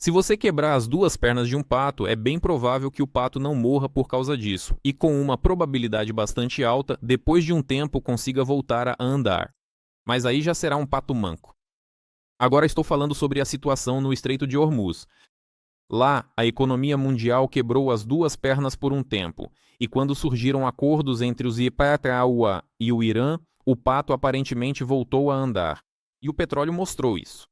Se você quebrar as duas pernas de um pato, é bem provável que o pato não morra por causa disso, e com uma probabilidade bastante alta, depois de um tempo consiga voltar a andar. Mas aí já será um pato manco. Agora estou falando sobre a situação no Estreito de Hormuz. Lá, a economia mundial quebrou as duas pernas por um tempo, e quando surgiram acordos entre os IPATAUA e o Irã, o pato aparentemente voltou a andar. E o petróleo mostrou isso.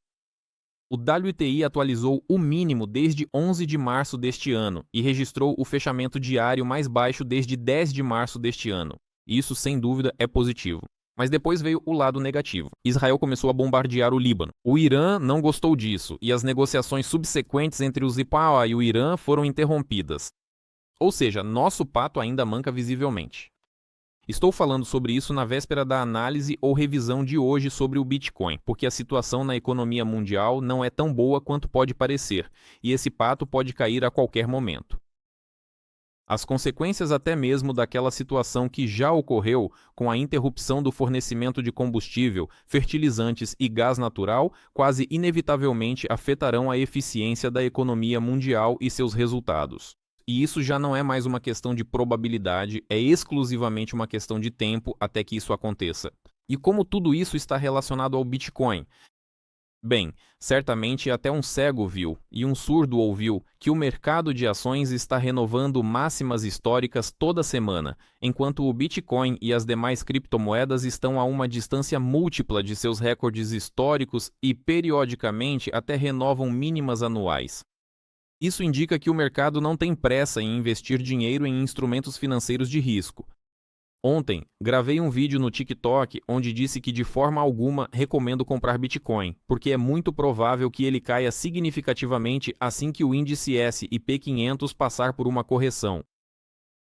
O WTI atualizou o mínimo desde 11 de março deste ano e registrou o fechamento diário mais baixo desde 10 de março deste ano. Isso, sem dúvida, é positivo. Mas depois veio o lado negativo. Israel começou a bombardear o Líbano. O Irã não gostou disso e as negociações subsequentes entre os IPAA e o Irã foram interrompidas. Ou seja, nosso pato ainda manca visivelmente. Estou falando sobre isso na véspera da análise ou revisão de hoje sobre o Bitcoin, porque a situação na economia mundial não é tão boa quanto pode parecer, e esse pato pode cair a qualquer momento. As consequências até mesmo daquela situação que já ocorreu com a interrupção do fornecimento de combustível, fertilizantes e gás natural quase inevitavelmente afetarão a eficiência da economia mundial e seus resultados. E isso já não é mais uma questão de probabilidade, é exclusivamente uma questão de tempo até que isso aconteça. E como tudo isso está relacionado ao Bitcoin? Bem, certamente até um cego viu e um surdo ouviu que o mercado de ações está renovando máximas históricas toda semana, enquanto o Bitcoin e as demais criptomoedas estão a uma distância múltipla de seus recordes históricos e periodicamente até renovam mínimas anuais. Isso indica que o mercado não tem pressa em investir dinheiro em instrumentos financeiros de risco. Ontem, gravei um vídeo no TikTok onde disse que de forma alguma recomendo comprar Bitcoin, porque é muito provável que ele caia significativamente assim que o índice S&P 500 passar por uma correção.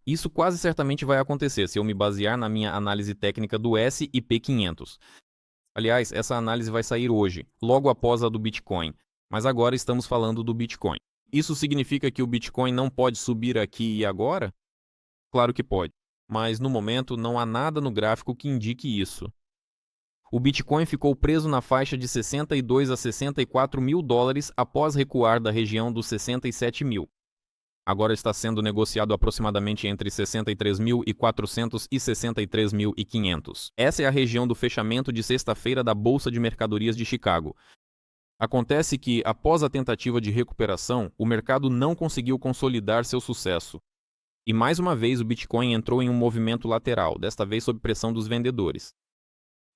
Isso quase certamente vai acontecer se eu me basear na minha análise técnica do S&P 500. Aliás, essa análise vai sair hoje, logo após a do Bitcoin, mas agora estamos falando do Bitcoin. Isso significa que o Bitcoin não pode subir aqui e agora? Claro que pode, mas no momento não há nada no gráfico que indique isso. O Bitcoin ficou preso na faixa de 62 a 64 mil dólares após recuar da região dos 67 mil. Agora está sendo negociado aproximadamente entre 63.400 e 63.500. Essa é a região do fechamento de sexta-feira da Bolsa de Mercadorias de Chicago. Acontece que, após a tentativa de recuperação, o mercado não conseguiu consolidar seu sucesso. E mais uma vez o Bitcoin entrou em um movimento lateral, desta vez sob pressão dos vendedores.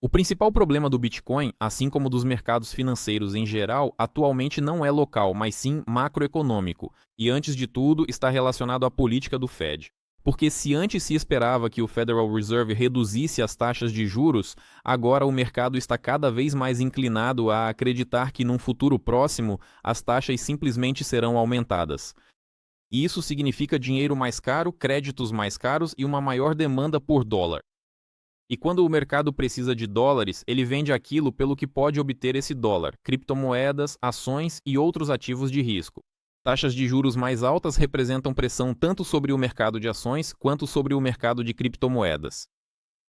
O principal problema do Bitcoin, assim como dos mercados financeiros em geral, atualmente não é local, mas sim macroeconômico, e antes de tudo está relacionado à política do Fed. Porque se antes se esperava que o Federal Reserve reduzisse as taxas de juros, agora o mercado está cada vez mais inclinado a acreditar que num futuro próximo as taxas simplesmente serão aumentadas. E isso significa dinheiro mais caro, créditos mais caros e uma maior demanda por dólar. E quando o mercado precisa de dólares, ele vende aquilo pelo que pode obter esse dólar, criptomoedas, ações e outros ativos de risco. Taxas de juros mais altas representam pressão tanto sobre o mercado de ações quanto sobre o mercado de criptomoedas.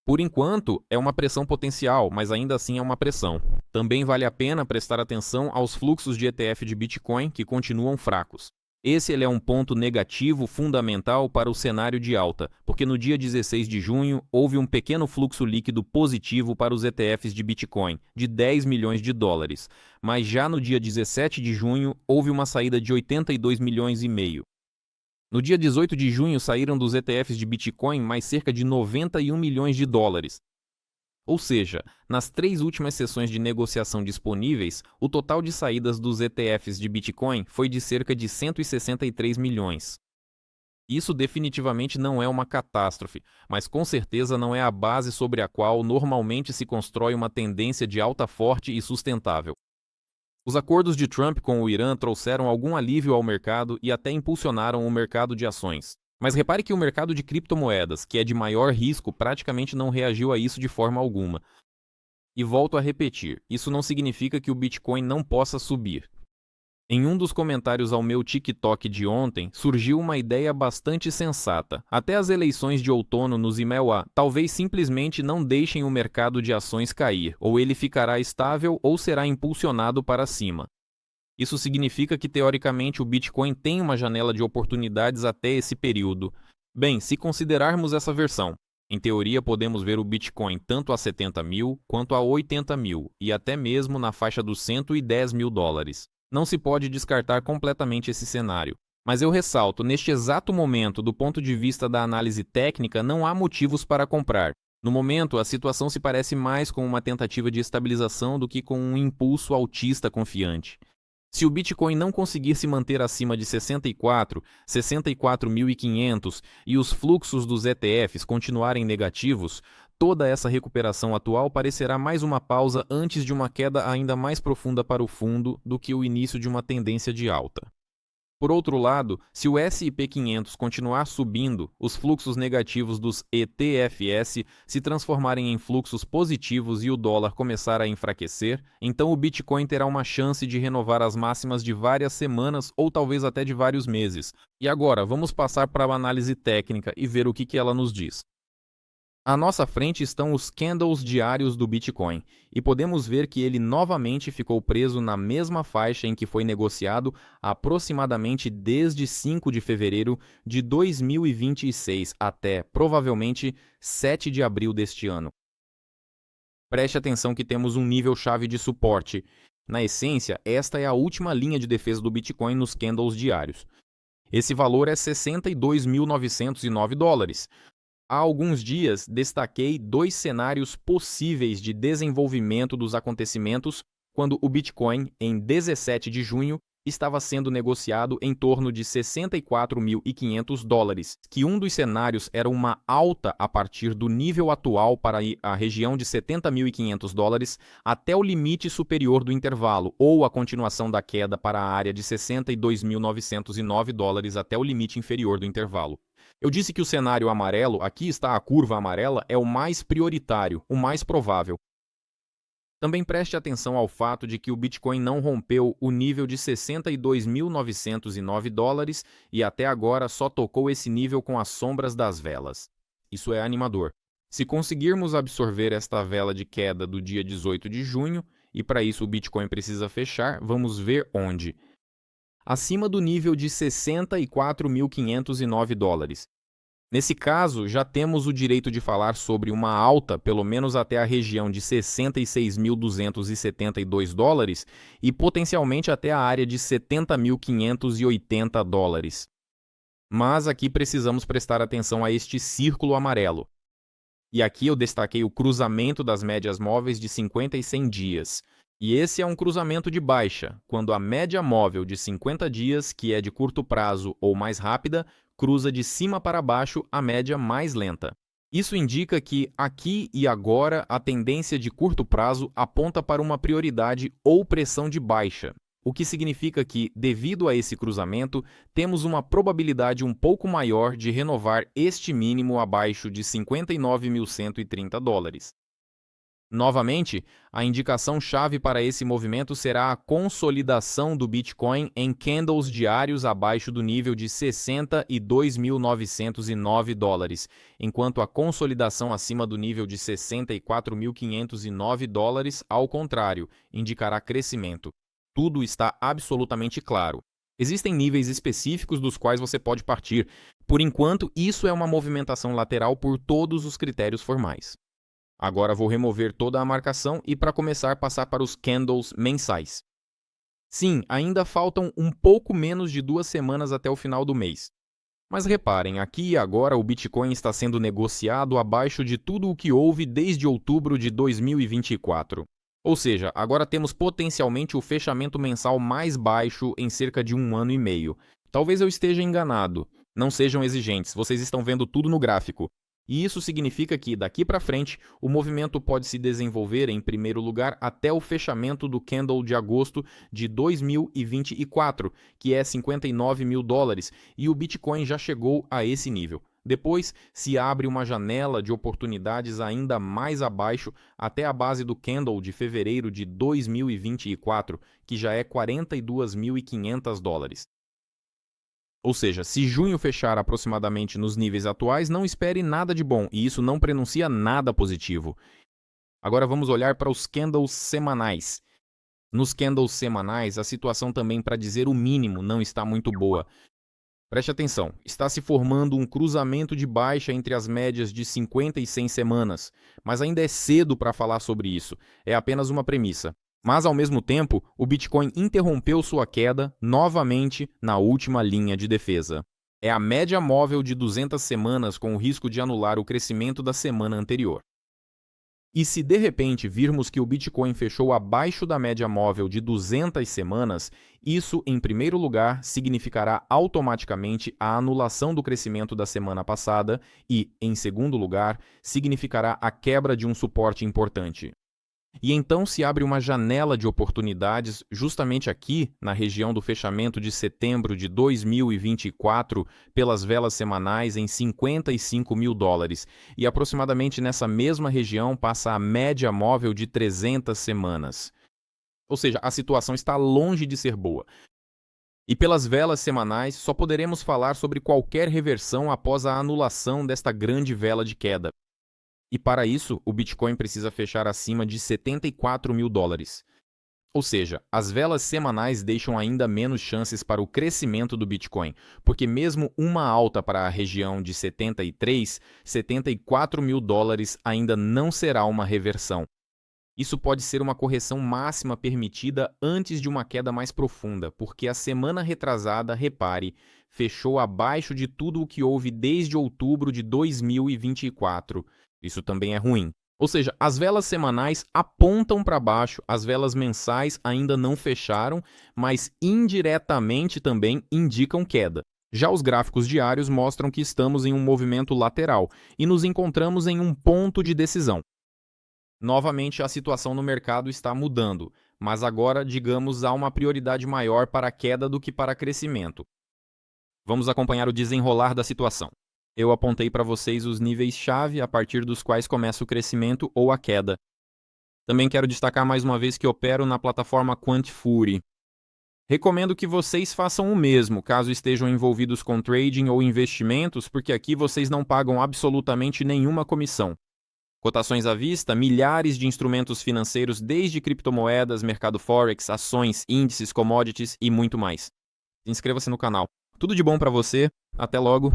Por enquanto, é uma pressão potencial, mas ainda assim é uma pressão. Também vale a pena prestar atenção aos fluxos de ETF de Bitcoin que continuam fracos. Esse é um ponto negativo fundamental para o cenário de alta, porque no dia 16 de junho houve um pequeno fluxo líquido positivo para os ETFs de Bitcoin, de 10 milhões de dólares, mas já no dia 17 de junho houve uma saída de 82 milhões e meio. No dia 18 de junho saíram dos ETFs de Bitcoin mais cerca de 91 milhões de dólares. Ou seja, nas 3 últimas sessões de negociação disponíveis, o total de saídas dos ETFs de Bitcoin foi de cerca de 163 milhões. Isso definitivamente não é uma catástrofe, mas com certeza não é a base sobre a qual normalmente se constrói uma tendência de alta forte e sustentável. Os acordos de Trump com o Irã trouxeram algum alívio ao mercado e até impulsionaram o mercado de ações. Mas repare que o mercado de criptomoedas, que é de maior risco, praticamente não reagiu a isso de forma alguma. E volto a repetir, isso não significa que o Bitcoin não possa subir. Em um dos comentários ao meu TikTok de ontem, surgiu uma ideia bastante sensata. Até as eleições de outono nos IMEA talvez simplesmente não deixem o mercado de ações cair, ou ele ficará estável ou será impulsionado para cima. Isso significa que, teoricamente, o Bitcoin tem uma janela de oportunidades até esse período. Bem, se considerarmos essa versão, em teoria podemos ver o Bitcoin tanto a 70 mil quanto a 80 mil e até mesmo na faixa dos 110 mil dólares. Não se pode descartar completamente esse cenário. Mas eu ressalto, neste exato momento, do ponto de vista da análise técnica, não há motivos para comprar. No momento, a situação se parece mais com uma tentativa de estabilização do que com um impulso altista confiante. Se o Bitcoin não conseguir se manter acima de 64, 64.500 e os fluxos dos ETFs continuarem negativos, toda essa recuperação atual parecerá mais uma pausa antes de uma queda ainda mais profunda para o fundo do que o início de uma tendência de alta. Por outro lado, se o S&P 500 continuar subindo, os fluxos negativos dos ETFs se transformarem em fluxos positivos e o dólar começar a enfraquecer, então o Bitcoin terá uma chance de renovar as máximas de várias semanas ou talvez até de vários meses. E agora, vamos passar para a análise técnica e ver o que ela nos diz. À nossa frente estão os candles diários do Bitcoin, e podemos ver que ele novamente ficou preso na mesma faixa em que foi negociado aproximadamente desde 5 de fevereiro de 2026 até, provavelmente, 7 de abril deste ano. Preste atenção que temos um nível-chave de suporte. Na essência, esta é a última linha de defesa do Bitcoin nos candles diários. Esse valor é 62.909 dólares. Há alguns dias, destaquei 2 cenários possíveis de desenvolvimento dos acontecimentos quando o Bitcoin, em 17 de junho, estava sendo negociado em torno de 64.500 dólares, que um dos cenários era uma alta a partir do nível atual para a região de 70.500 dólares até o limite superior do intervalo, ou a continuação da queda para a área de 62.909 dólares até o limite inferior do intervalo. Eu disse que o cenário amarelo, aqui está a curva amarela, é o mais prioritário, o mais provável. Também preste atenção ao fato de que o Bitcoin não rompeu o nível de 62.909 dólares e até agora só tocou esse nível com as sombras das velas. Isso é animador. Se conseguirmos absorver esta vela de queda do dia 18 de junho, e para isso o Bitcoin precisa fechar, vamos ver onde. Acima do nível de 64.509 dólares. Nesse caso, já temos o direito de falar sobre uma alta, pelo menos até a região de 66.272 dólares e potencialmente até a área de 70.580 dólares. Mas aqui precisamos prestar atenção a este círculo amarelo. E aqui eu destaquei o cruzamento das médias móveis de 50 e 100 dias. E esse é um cruzamento de baixa, quando a média móvel de 50 dias, que é de curto prazo ou mais rápida, cruza de cima para baixo a média mais lenta. Isso indica que, aqui e agora, a tendência de curto prazo aponta para uma prioridade ou pressão de baixa, o que significa que, devido a esse cruzamento, temos uma probabilidade um pouco maior de renovar este mínimo abaixo de 59.130 dólares. Novamente, a indicação-chave para esse movimento será a consolidação do Bitcoin em candles diários abaixo do nível de 62.909 dólares, enquanto a consolidação acima do nível de 64.509 dólares, ao contrário, indicará crescimento. Tudo está absolutamente claro. Existem níveis específicos dos quais você pode partir. Por enquanto, isso é uma movimentação lateral por todos os critérios formais. Agora vou remover toda a marcação e, para começar, passar para os candles mensais. Sim, ainda faltam um pouco menos de 2 semanas até o final do mês. Mas reparem, aqui e agora o Bitcoin está sendo negociado abaixo de tudo o que houve desde outubro de 2024. Ou seja, agora temos potencialmente o fechamento mensal mais baixo em cerca de 1 ano e meio. Talvez eu esteja enganado. Não sejam exigentes, vocês estão vendo tudo no gráfico. E isso significa que, daqui para frente, o movimento pode se desenvolver, em primeiro lugar, até o fechamento do candle de agosto de 2024, que é 59 mil dólares, e o Bitcoin já chegou a esse nível. Depois, se abre uma janela de oportunidades ainda mais abaixo, até a base do candle de fevereiro de 2024, que já é 42.500 dólares. Ou seja, se junho fechar aproximadamente nos níveis atuais, não espere nada de bom, e isso não prenuncia nada positivo. Agora vamos olhar para os candles semanais. Nos candles semanais, a situação também, para dizer o mínimo, não está muito boa. Preste atenção, está se formando um cruzamento de baixa entre as médias de 50 e 100 semanas, mas ainda é cedo para falar sobre isso, é apenas uma premissa. Mas, ao mesmo tempo, o Bitcoin interrompeu sua queda novamente na última linha de defesa. É a média móvel de 200 semanas com o risco de anular o crescimento da semana anterior. E se de repente virmos que o Bitcoin fechou abaixo da média móvel de 200 semanas, isso, em primeiro lugar, significará automaticamente a anulação do crescimento da semana passada e, em segundo lugar, significará a quebra de um suporte importante. E então se abre uma janela de oportunidades justamente aqui, na região do fechamento de setembro de 2024, pelas velas semanais em $55 mil, e aproximadamente nessa mesma região passa a média móvel de 300 semanas. Ou seja, a situação está longe de ser boa. E pelas velas semanais, só poderemos falar sobre qualquer reversão após a anulação desta grande vela de queda. E para isso, o Bitcoin precisa fechar acima de $74 mil. Ou seja, as velas semanais deixam ainda menos chances para o crescimento do Bitcoin, porque mesmo uma alta para a região de 73, $74 mil ainda não será uma reversão. Isso pode ser uma correção máxima permitida antes de uma queda mais profunda, porque a semana retrasada, repare, fechou abaixo de tudo o que houve desde outubro de 2024. Isso também é ruim. Ou seja, as velas semanais apontam para baixo, as velas mensais ainda não fecharam, mas indiretamente também indicam queda. Já os gráficos diários mostram que estamos em um movimento lateral e nos encontramos em um ponto de decisão. Novamente, a situação no mercado está mudando, mas agora, digamos, há uma prioridade maior para a queda do que para crescimento. Vamos acompanhar o desenrolar da situação. Eu apontei para vocês os níveis-chave a partir dos quais começa o crescimento ou a queda. Também quero destacar mais uma vez que opero na plataforma Quantfury. Recomendo que vocês façam o mesmo, caso estejam envolvidos com trading ou investimentos, porque aqui vocês não pagam absolutamente nenhuma comissão. Cotações à vista, milhares de instrumentos financeiros, desde criptomoedas, mercado forex, ações, índices, commodities e muito mais. Inscreva-se no canal. Tudo de bom para você, até logo!